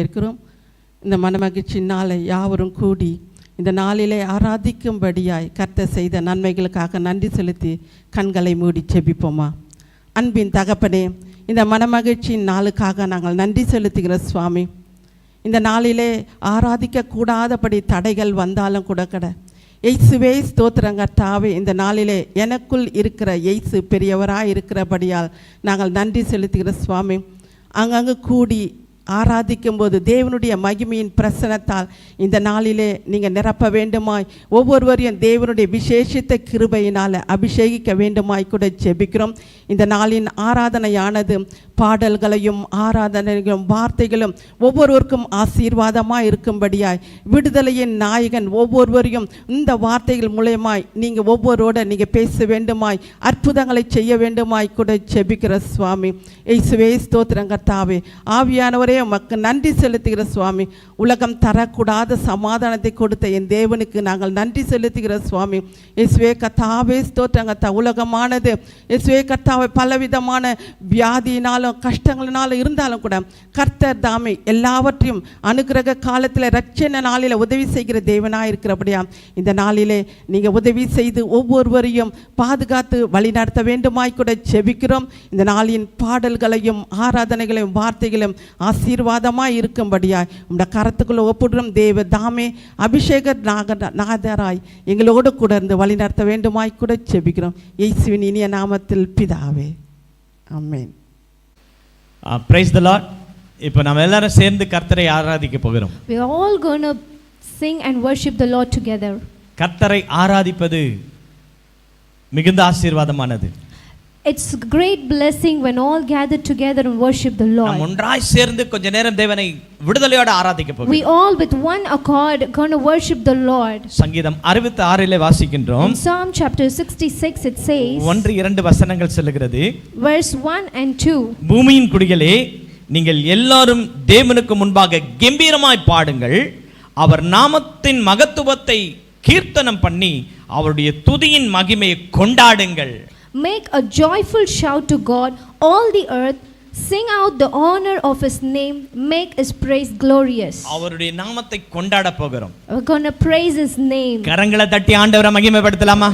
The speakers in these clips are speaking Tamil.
இருக்கிறோம். இந்த மனமகிழ்ச்சி நாளை யாவரும் கூடி இந்த நாளிலே ஆராதிக்கும்படியாய் கர்த்தர் செய்த நன்மைகளுக்காக நன்றி செலுத்தி கண்களை மூடி செபிப்போமா. அன்பின் தகப்பனே, இந்த மனமகிழ்ச்சியின் நாளுக்காக நாங்கள் நன்றி செலுத்துகிற சுவாமி. இந்த நாளிலே ஆராதிக்க கூடாதபடி தடைகள் வந்தாலும் கூட இயேசுவே ஸ்தோத்திரங்கர்த்தாவே, இந்த நாளிலே எனக்குள் இருக்கிற இயேசு பெரியவராக இருக்கிறபடியால் நாங்கள் நன்றி செலுத்துகிற சுவாமி. அங்கங்கு கூடி ஆராதிக்கும்போது தேவனுடைய மகிமையின் பிரசனத்தால் இந்த நாளிலே நீங்கள் நிரப்ப வேண்டுமாய், ஒவ்வொருவரையும் தேவனுடைய விசேஷித்த கிருபையினால் அபிஷேகிக்க வேண்டுமாய் கூட ஜெபிக்கிறோம். இந்த நாளின் ஆராதனையானது பாடல்களையும் ஆராதனைகளும் வார்த்தைகளும் ஒவ்வொருவருக்கும் ஆசீர்வாதமாக இருக்கும்படியாய், விடுதலையின் நாயகன் ஒவ்வொருவரையும் இந்த வார்த்தைகள் மூலமாய் நீங்கள் ஒவ்வொருவரோட நீங்கள் பேச வேண்டுமாய், அற்புதங்களை செய்ய வேண்டுமாய் கூட ஜெபிக்கிற சுவாமி. இயேசுவே ஸ்தோத்திரம் கர்த்தாவே, ஆவியானவரே உமக்கு நன்றி செலுத்துகிற சுவாமி. உலகம் தரக்கூடாத சமாதானத்தை கொடுத்த என் தேவனுக்கு நாங்கள் நன்றி செலுத்துகிற சுவாமி. இயேசுவே கர்த்தாவே ஸ்தோத்திரம் கர்த்தா. உலகமானது இயேசுவே கர்த்தாவே பலவிதமான வியாதியினாலும் கஷ்டங்களினாலும் இருந்தாலும் கூட கர்த்தர் தாமே எல்லாவற்றையும் அனுக்கிரக காலத்தில் ரட்சண நாளில் உதவி செய்கிற தேவனாக இருக்கிறபடியா இந்த நாளிலே நீங்கள் உதவி செய்து ஒவ்வொருவரையும் பாதுகாத்து வழிநடத்த வேண்டுமாய் கூட ஜெபிக்கிறோம். இந்த நாளின் பாடல்களையும் ஆராதனைகளையும் வார்த்தைகளையும் ஆசீர்வாதமாய் இருக்கும்படியாய் உங்களுடைய கரத்துக்குள்ள ஒப்புடுறோம். தேவ தாமே அபிஷேக நாதராய் எங்களோடு கூட இருந்து வழிநடத்த வேண்டுமாய் கூட ஜெபிக்கிறோம். இயேசுவின் இனிய நாமத்தில் பிதாவே, ஆமென். Praise the Lord. இப்போ நாம் எல்லாரும் சேர்ந்து கர்த்தரை ஆராதிக்க போகிறோம். We are all going to sing and worship the Lord together. கர்த்தரை ஆராதிப்பது மிகுந்த ஆசீர்வாதமானது. It's a great blessing when all gather together and worship the Lord. நாம் ஒன்றாய் சேர்ந்து கொஞ்ச நேரம் தேவனை விடுதலையோடு ஆராதிக்க போகிறோம். We all with one accord going to worship the Lord. சங்கீதம் 66 வாசிக்கின்றோம். In Psalm chapter 66 it says, 1-2 வசனங்கள் சொல்லுகிறது. Verse 1 and 2. பூமியின் குடிகளே, நீங்கள் எல்லாரும் தேவனுக்கு முன்பாக கம்பீரமாய் பாடுங்கள், அவர் நாமத்தின் மகத்துவத்தை கீர்த்தனம் பண்ணி அவருடைய துதியின் மகிமையை கொண்டாடுங்கள். Make a joyful shout to God, all the earth, sing out the honor of his name, make his praise glorious. அவருடைய நாமத்தை கொண்டாட போகிறோம். We're going to praise his name. கரங்களை தட்டி ஆண்டவரை மகிமைப்படுத்தலாமா?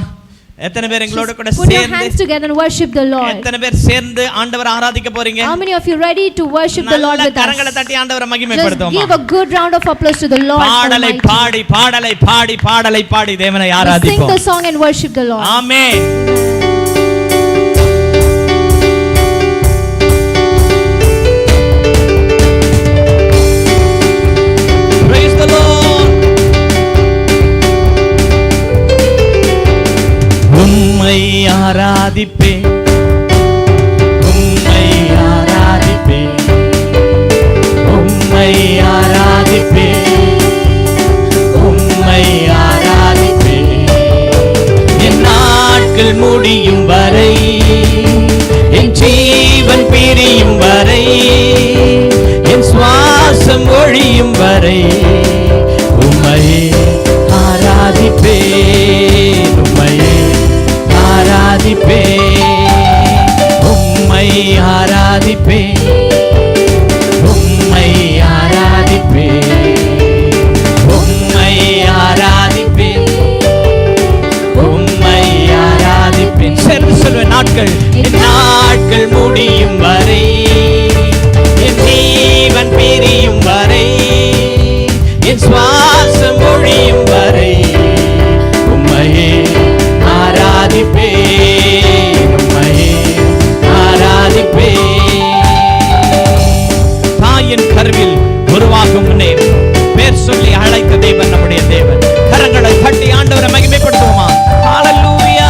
எத்தனை பேர் எங்களோட கூட Put your சேர்ந்து hands together and worship the Lord. எத்தனை பேர் சேர்ந்து ஆண்டவரை ஆராதிக்க போறீங்க? How many of you ready to worship the Lord with us? கரங்களை தட்டி ஆண்டவரை Just மகிமைப்படுத்துவோமா? give a good round of applause to the Lord. பாடலை பாடி பாடலை பாடி பாடலை பாடி தேவனை Sing ஆராதிப்போம். the song and worship the Lord. Amen. Praise the Lord. உம்மை ஆராதிப்பேன், உம்மை ஆராதிப்பேன், உம்மை ஆராதிப்பேன், உம்மை ஆராதிப்பேன். என் நாட்கள் முடியும் வரை, என் ஜீவன் பிரியும் வரை, என் சுவாசம் ஒழியும் வரை உம்மையே ஆராதிப்பேன், உம்மையே ஆராதிப்பேன், உம்மை ஆராதிப்பேன், உம்மை ஆராதிப்பேன், உம்மை ஆராதிப்பேன், உம்மை ஆராதிப்பேன். சேர்ந்து சொல்வேன். நாட்கள், என் நாட்கள் முடியும் வரை, என் ஜீவன் பிரியும் வரை, என் சுவாசம் ஒழியும் வரை உம்மையே ஆராதிப்பேன், உம்மையே ஆராதிப்பேன். தாயின் கருவில் உருவாகும் முன்னே பேர் சொல்லி அழைத்த தேவன் நம்முடைய தேவன். கரங்களை தட்டி ஆண்டவரை மகிமைப்படுத்துவோமா? ஹalleluya.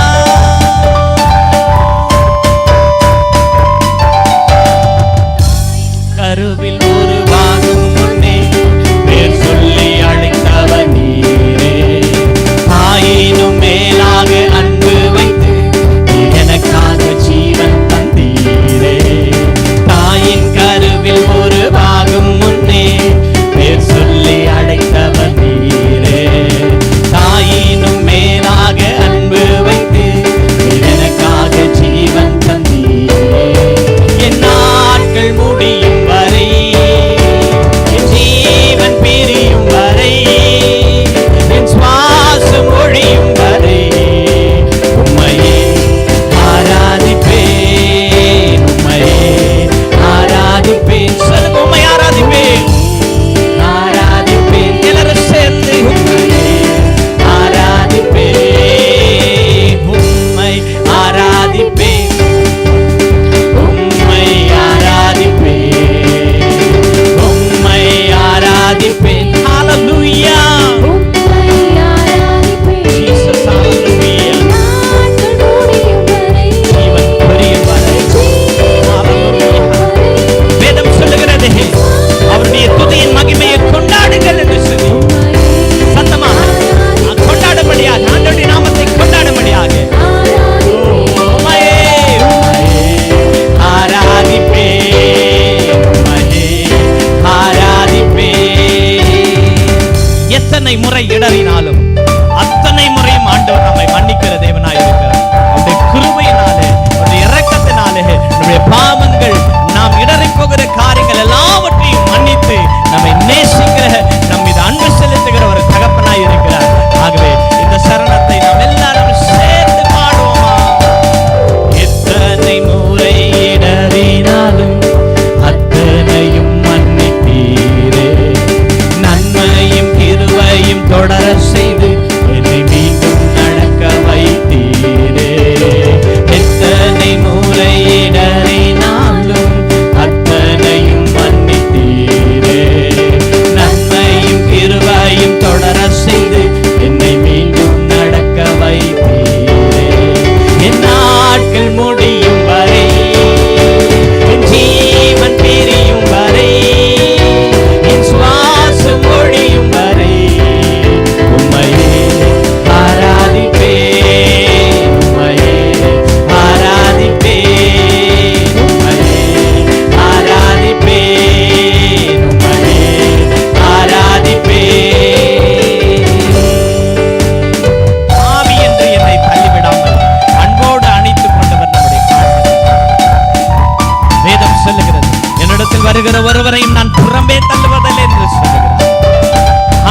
வருகிற ஒருவரையும் நான் புறம்பே தள்ளுவதில்லை என்று சொல்லுகிறார்.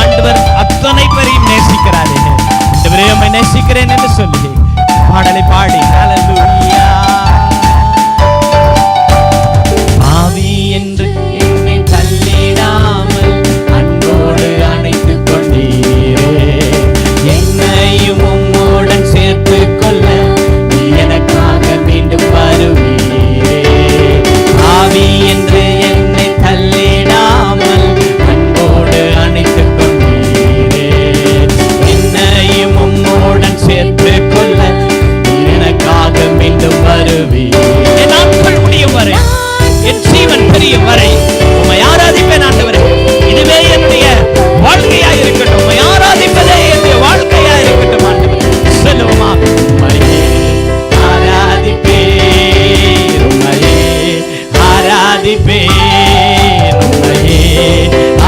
ஆண்டவர் அத்தனை பேரையும் நேசிக்கிறாரே. ஆண்டவரே உம்மை நேசிக்கிறேன் என்று சொல்லி பாடலை பாடி ஹல்லேலூயா. ஆவி என்று என்னை தள்ளிடாமல் அன்போடு அணைத்துக் கொண்டீரே. என்னையும் உம்முடன் சேர்த்துக் கொள்ள நீ எனக்காக மீண்டும் வருவீரே. ஆவி என்று என்னை தள்ளிடாமல் அன்போடு அணைத்துக் கொண்டீரே. என்னையும் உம்முடன் சேர்த்துக் கொள்ள நீ எனக்காக மீண்டும் வருவீரே. என் நாட்கள் முடியும் வரை, என் ஜீவன் பிரியும் வரை உம்மை ஆராதிப்பேன் ஆண்டவரே. இதுவே என்னுடைய வாழ்க்கையாய் இருக்கட்டும். உம்மை ஆராதிப்பதே என்னுடைய வாழ்க்கையாய் இருக்கட்டும் ஆண்டவரே. சொல்லுவோமா? உம்மையே ஆராதிப்பேன், உம்மையே ஆராதிப்பேன், உம்மையே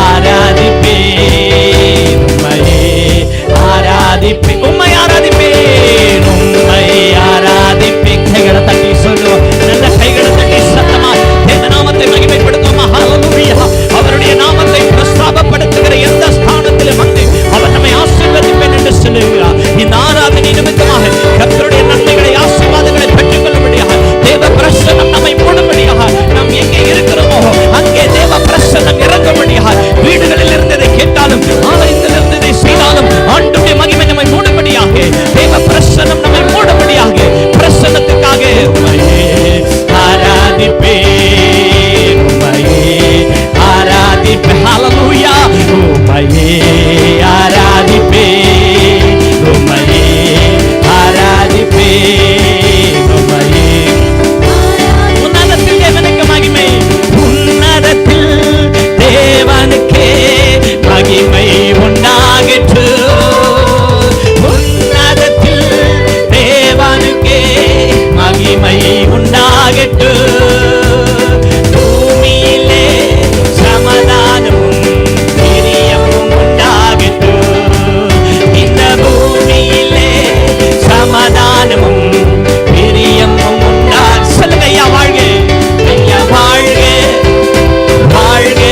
ஆராதிப்பேன், உம்மையே ஆராதிப்பேன், உம்மை ஆராதிப்பேன், உம்மை ஆராதிப்பேன். கைகளை தட்டி சொல்லுவோம். நல்ல கைகளை தட்டி சத்தமா இந்த நாமத்தை மகிமைப்படுத்துவோமா? ஹல்லேலூயா. அவருடைய நாமத்தை பிரஸ்தாபப்படுத்துகிற எந்த ஸ்தானத்திலும் வந்து அவர் நம்மை ஆசீர்வதிப்பேன் என்று சொல்லுகிறார். இந்த ஆராதனை நிமித்தமாக கர்த்தருடைய நன்மைகளை ஆசீர்வாதங்களை பெற்றுக் கொள்ளும்படியாக தேவ பிரசன்னம் நம்மை மூடும்படியாக நாம் எங்கே இருக்கிறோமோ அங்கே தேவ பிரசன்னம் இறங்கும்படியாக வீடுகளில் இருந்ததை கேட்டாலும் ஆலயத்தில் இருந்ததை செய்தாலும் ஆண்டவருடைய மகிமை நம்மை மூடும்படியாக தேவ பிரசன்னம் நம்மை மூடும்படியாக பிரசன்னத்துக்காக உம்மையே ஆராதிப்பேன், உம்மையே ஆராதிப்பேன். ஹல்லேலூயா. உம்மையே ஆராதிப்பேன், உம்மையே ஆராதிப்பேன், உம்மையே. உன்னதத்தில் தேவனுக்கு மகிமை, உன்னதத்தில் தேவனுக்கே மகிமை உண்டாகட்டும். உன்னதத்தில் தேவனுக்கே மகிமை உண்டாகட்டும். பூமியிலே சமாதானமும் பிரியமும் உண்டாகட்டும். இந்த பூமியிலே சமாதானமும் பிரியமும் உண்டா. சொல்லுங்க ஐயா வாழ்க, ஐயா வாழ்க, வாழ்க,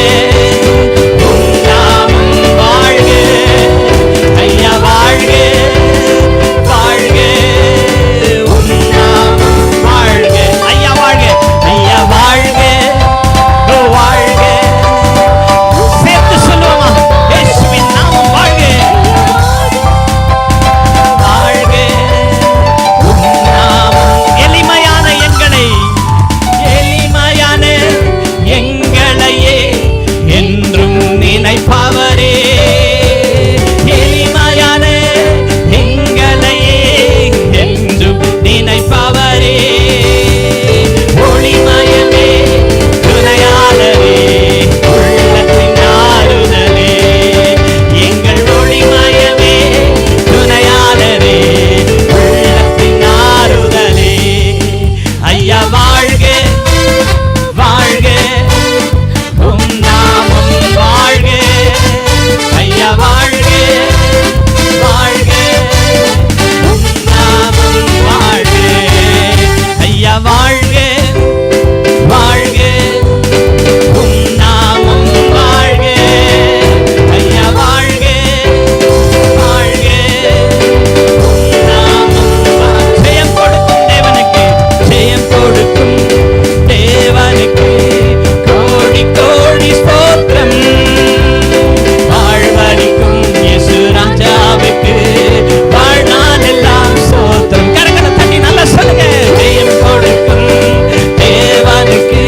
உம் நாமம் வாழ்க, ஐயா வாழ்க, வாழ்க, உம் நாமம் வாழ்க, ஐயா வாழ்க, ஐயா வாழ்க, ஓ வாழ்க. சேர்த்து சொல்லுவோமா? இயேசுவின் நாமம் வாழ்க, வாழ்க, உம் நாமம். எளிமையான எங்களை, எளிமையான எங்களையே என்றும் நினைப்பவரே. எளிமையான எங்களையே என்றும் நினைப்பவரே. ஒளிமயமே துணையாளரே, உள்ளத்தின் ஆறுதலே. எங்கள் ஒளிமயமே துணையாளரே, உள்ளத்தின் ஆறுதலே. ஐயா வாழ்க, வாழ்க, உம் நாமம் வாழ்க, ஐயா வாழ்க, வாழ்க, உம் நாமம் வாழ்க, ஐயா வாழ்க, வாழ்க, உம் நாமம் வாழ்க, ஐயா வாழ்க, வாழ்க, உம் நாமம் வாழ்க. ஜெயம் கொடுக்கும் தேவனுக்கு, ஜெயம் கொடுக்கும் தேவனுக்கு கோடி கோடி ஸ்தோத்திரம். வாழ்வளிக்கும் இயேசு ராஜாவுக்கு வாழ்நாள் எல்லாம் ஸ்தோத்திரம். கரங்களை தட்டி நல்லா சொல்லுங்க. ஜெயம் கொடுக்கும் தேவனுக்கு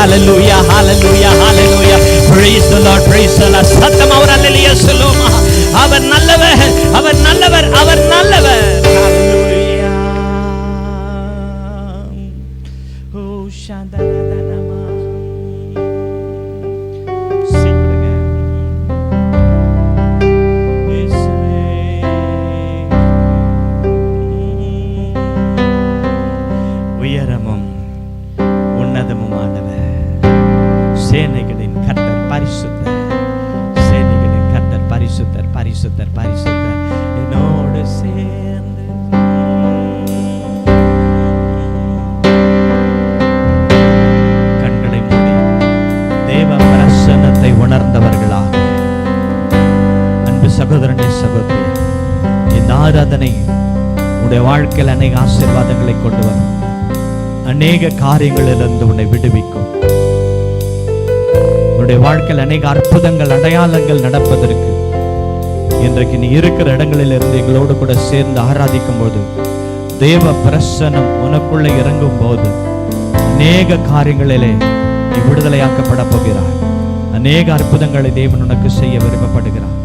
hallelujah, hallelujah, hallelujah. Praise the Lord, praise the Lord. சத்தமா ஒரு அல்லேலூயா சொல்லுமா. அவர் நல்லவர், அவர் நல்லவர், அவர் நல்லவர். Hallelujah. Oh shandaradama. சீக்கிரங்க. உயரமும் உன்னதமுமானவர், சேனைகளின் கர்த்தர் பரிசுத்தர், சேனைகளின் கர்த்தர் பரிசுத்தர், பரிசுத்தர், பரிசுத்தர். என்னோடு சேர்ந்து கண்களை மூடி தேவ பிரசன்னத்தை உணர்ந்தவர்களாக, அன்பு சகோதரனே சகோதரி, இந்த ஆராதனை உன்னுடைய வாழ்க்கையில் அநேக ஆசீர்வாதங்களை கொண்டு வரும், அநேக காரியங்களிலிருந்து உன்னை விடுவிக்கும். உன்னுடைய வாழ்க்கையில் அநேக அற்புதங்கள், அடையாளங்கள் நடப்பதற்கு இன்றைக்கு நீ இருக்கிற இடங்களில் இருந்து எங்களோடு கூட சேர்ந்து ஆராதிக்கும் போது, தேவ பிரசன்னம் உனக்குள்ளே இறங்கும் போது அநேக காரியங்களிலே நீ விடுதலையாக்கப்பட போகிறாய். அநேக அற்புதங்களை தேவன் உனக்கு செய்ய விரும்பப்படுகிறார்.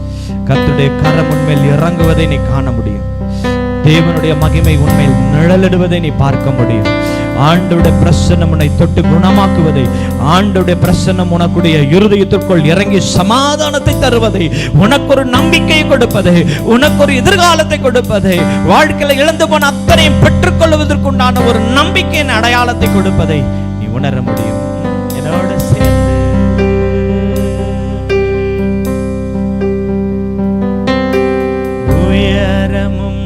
கர்த்தருடைய கரம் உன்மேல் இறங்குவதை நீ காண முடியும். தேவனுடைய மகிமை உன்மேல் நிழலிடுவதை நீ பார்க்க முடியும். ஆண்டவருடைய பிரசன்னம் உன்னை தொட்டு குணமாக்குவதை, ஆண்டவருடைய பிரசன்னம் உனக்குடைய இருதயத்திற்குள் இறங்கி சமாதானத்தை தருவதை, உனக்கு ஒரு நம்பிக்கையை கொடுப்பதை, உனக்கு ஒரு எதிர்காலத்தை கொடுப்பதை, வாழ்க்கையில இழந்து போன அத்தனையும் பெற்றுக்கொள்வதற்குண்டான ஒரு நம்பிக்கையின் அடையாளத்தை கொடுப்பதை நீ உணர முடியும். என்னோட சேர்ந்து உயரமும்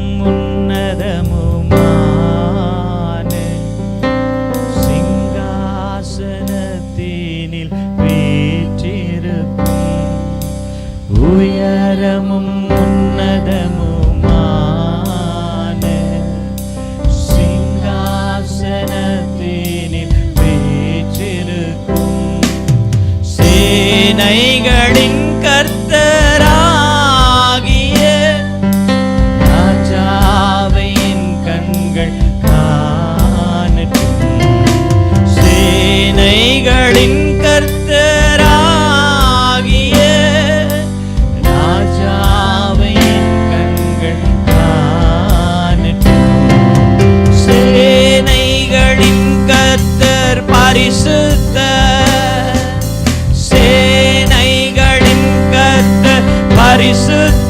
உயரமும் உன்னதமுமான சிங்காசனத்தினில் வீற்றிருக்கும், சேனைகளின் கர்த்தராகிய ராஜாவின் கண்கள் காணட்டும். சேனைகளின் பரிசுத்தர், சேனைகளின் கர்த்தர் பரிசுத்தர்,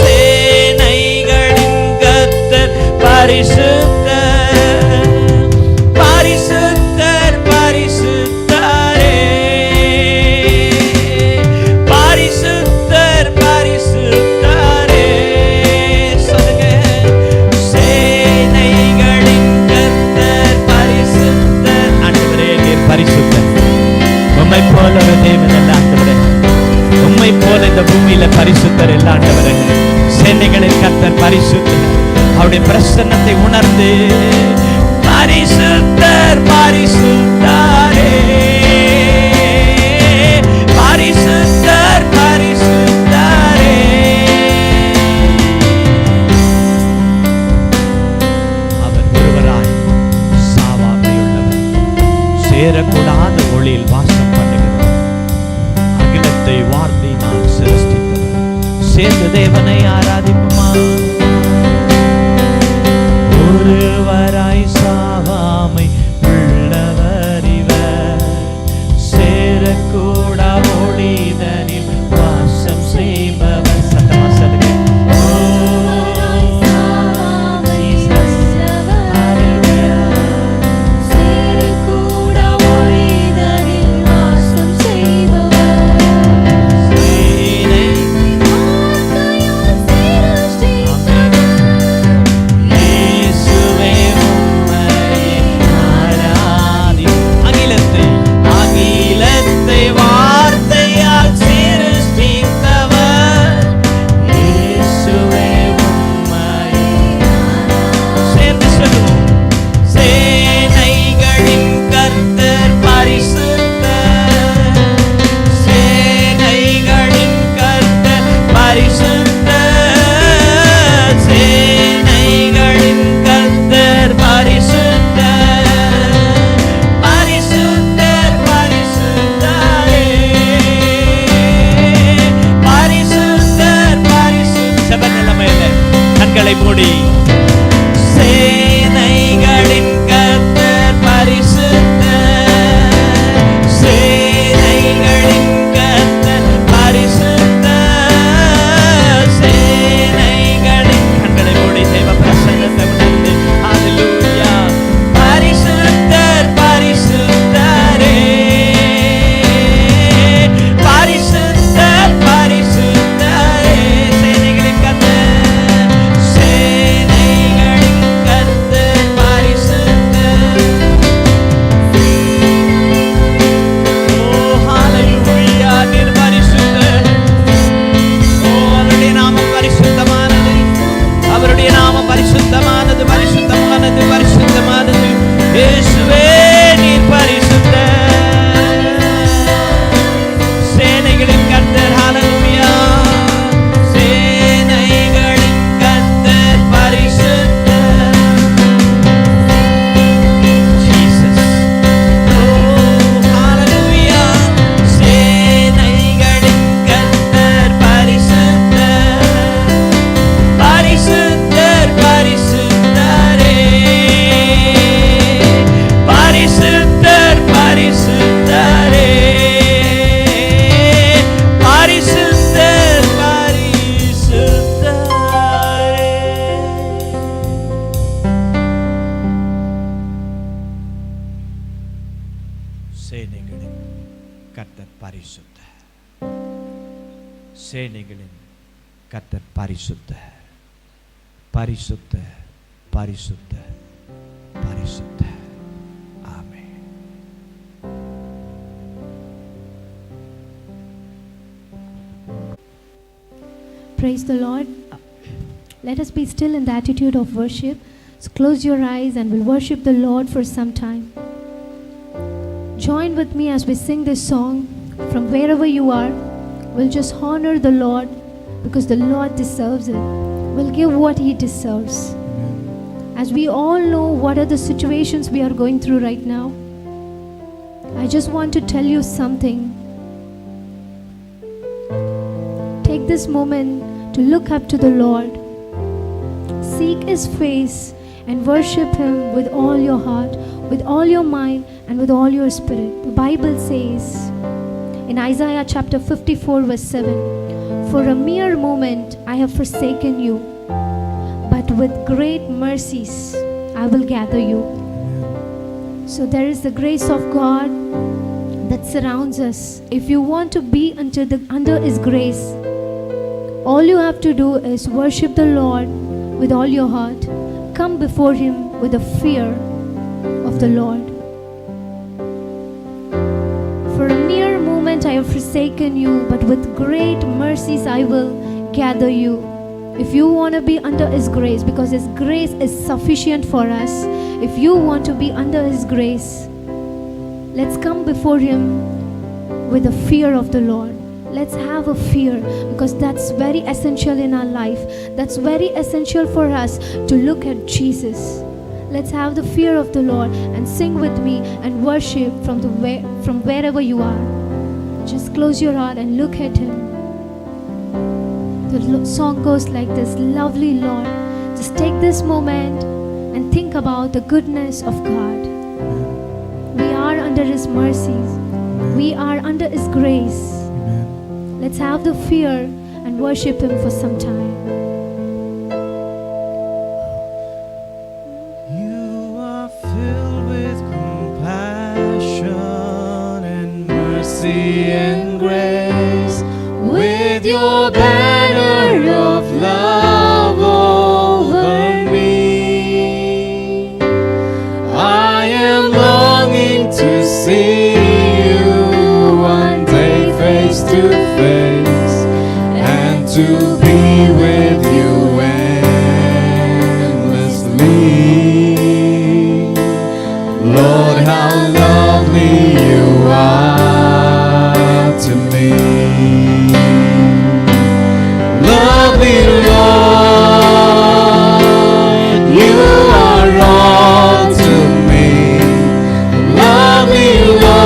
சேனைகளின் கர்த்தர் பரிசுத்தர், பரிசுத்தர், பரிசுத்தரே, பரிசுத்தர், பரிசுத்தரே. சொல்லுங்க, சேனைகளின் கர்த்தர் பரிசுத்தர். ஆண்டவரே நீர் பரிசுத்தர். உம்மை போல ஒரு தேவன் இல்ல ஆண்டவரே, உம்மை போல இந்த பூமியில பரிசுத்தர் இல்ல ஆண்டவரே. சேனைகளின் கர்த்தர் பரிசுத்தர். அவருடைய பிரசன்னத்தை உணர்ந்து பரிசுத்தர், பரிசுத்தரே, பரிசுத்தர், பரிசுத்தரே. அவர் ஒருவராய் சாவாமையுள்ளவர், சேரக்கூடாத ஒளியில் வாசம் பண்ணுகிறவர், அகிலத்தை வார்த்தையினால் சிருஷ்டித்தவர். சேர்ந்து தேவனை ஆராதிப்புமா. ஒருவராய் சாவாமை உள்ளவர் இவர், சேரக்கூட ஒளிதனில் வாசம் செய்பவர். சத்தமா சொல்லுங்க. சேனைகளின் சேனைகளின் கர்த்தர் பரிசுத்த, சேனைகளின் கர்த்தர் பரிசுத்த, பரிசுத்த, பரிசுத்த, பரிசுத்த. ஆமென். Praise the Lord. Let us be still in the attitude of worship. So close your eyes and we'll worship the Lord for some time. Join with me as we sing this song. From wherever you are, we'll just honor the Lord because the Lord deserves it. We'll give what He deserves. As we all know what are the situations we are going through right now, I just want to tell you something. Take this moment to look up to the Lord. Seek His face and worship Him with all your heart, with all your mind, and with all your spirit. The Bible says in Isaiah chapter 54 verse 7, "For a mere moment I have forsaken you, but with great mercies I will gather you." So there is the grace of God that surrounds us. If you want to be under His grace, all you have to do is worship the Lord with all your heart. Come before Him with the fear of the Lord. For a mere moment I have forsaken you, but with great mercies I will gather you. If you want to be under His grace, because His grace is sufficient for us, if you want to be under His grace, let's come before Him with the fear of the Lord. Let's have a fear, because that's very essential in our life. That's very essential for us to look at Jesus. Let's have the fear of the Lord and sing with me and worship from wherever you are. Just close your heart and look at Him. The song goes like this: "Lovely Lord." Just take this moment and think about the goodness of God. We are under His mercies. We are under His grace. Let's have the fear and worship Him for some time. You are filled with compassion and mercy and grace, with your banner of love over me. I am longing to see you one day face to face, and to be with you endlessly. Lord, how lovely you are to me. Lovely Lord, you are all to me. Lovely Lord,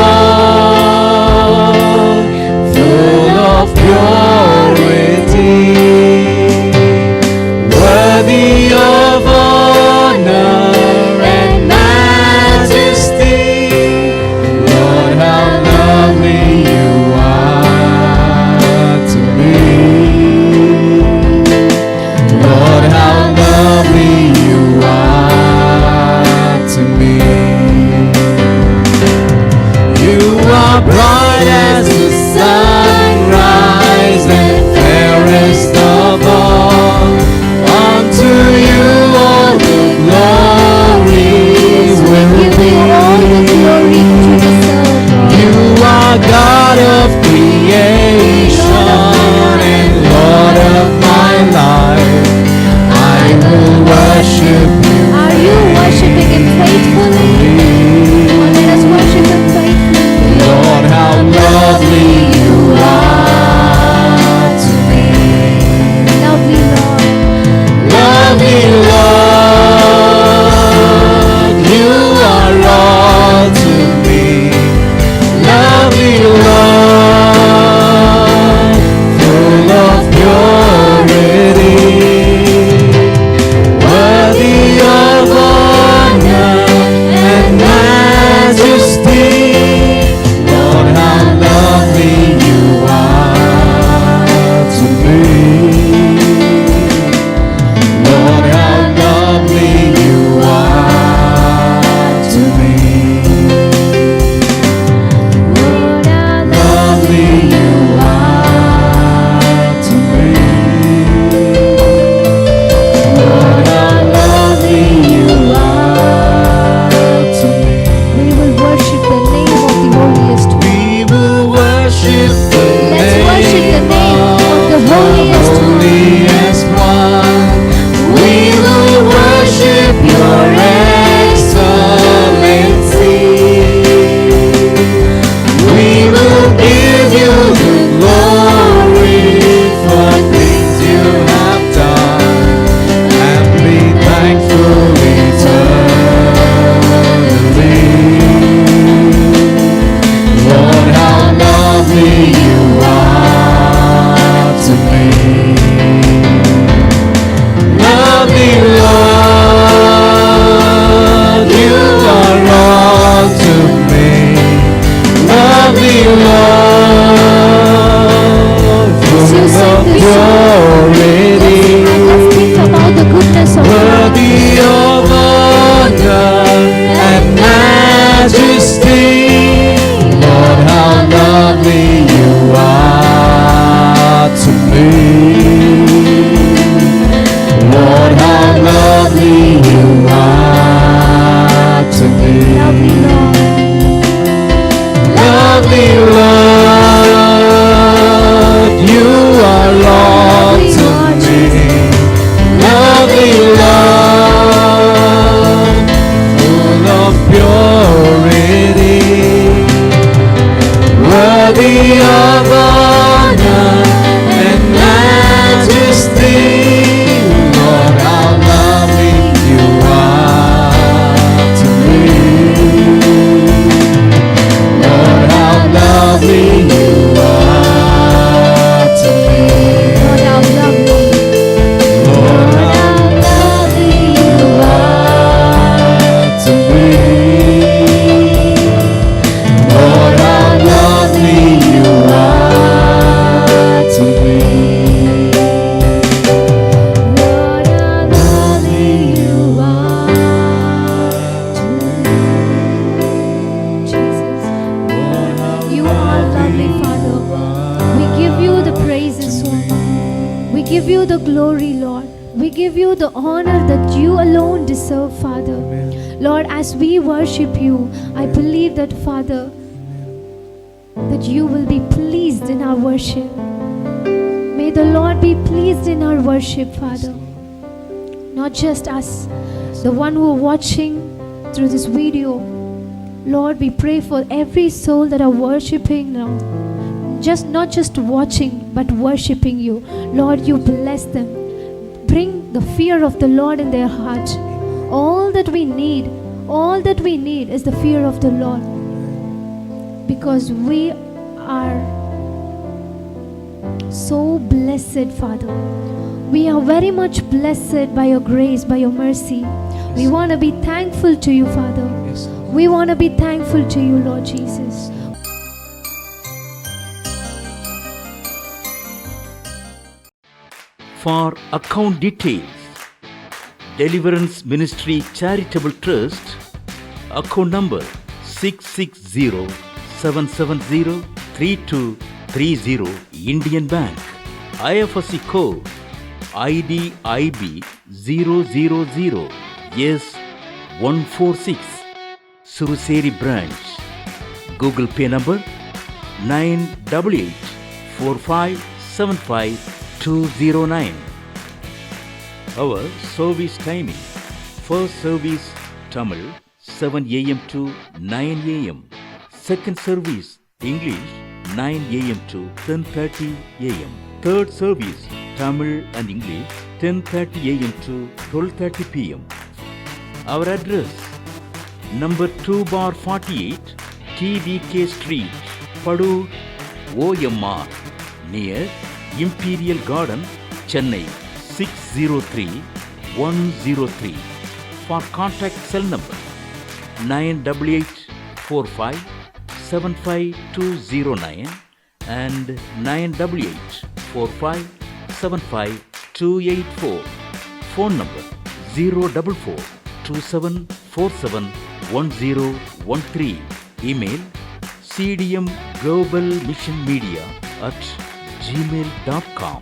lovely Lord. Lovely Lord, you are Lord to me. Lovely Lord, full of purity, worthy of honor and majesty. Lord, how lovely you are to me. Lord, how lovely you are to me. Lord, how lovely. Lord, how lovely you are to me. Lord, how lovely you are to me. Lord, how lovely you are to me. Jesus, Lord, how you are lovely, Father. We give you the praises, Lord. We give you the glory, Lord. We give you the honor that you alone deserve, Father. Lord, as we worship you, I believe that, Father, that you will be pleased in our worship. May the Lord be pleased in our worship, Father. Not just us, the one who are watching through this video. Lord, we pray for every soul that are worshiping now. Not just watching, but worshiping you. Lord, you bless them. Bring the fear of the Lord in their heart. All that we need is the fear of the Lord. Because we are so blessed, Father. We are very much blessed by your grace, by your mercy. We want to be thankful to you, Father. We want to be thankful to you, Lord Jesus. For account details, Deliverance Ministry Charitable Trust, account number 660-770-3230, Indian Bank, IFSC code IDIB 000 S146, Suruseri branch, Google Pay number 988-4575-209. Our service timing: first service Tamil 7 a.m. to 9 a.m. Second service English 9 a.m. to 10:30 a.m. Third service Tamil and English 10:30 a.m. to 12:30 p.m. Our address: number 2/48 TVK Street, Padur, OMR, near Imperial Garden, Chennai 603-103. For contact cell number 988-45-75209 and 988-45-75284. Phone number 044-2747-1013. Email cdmglobalmissionmedia@gmail.com.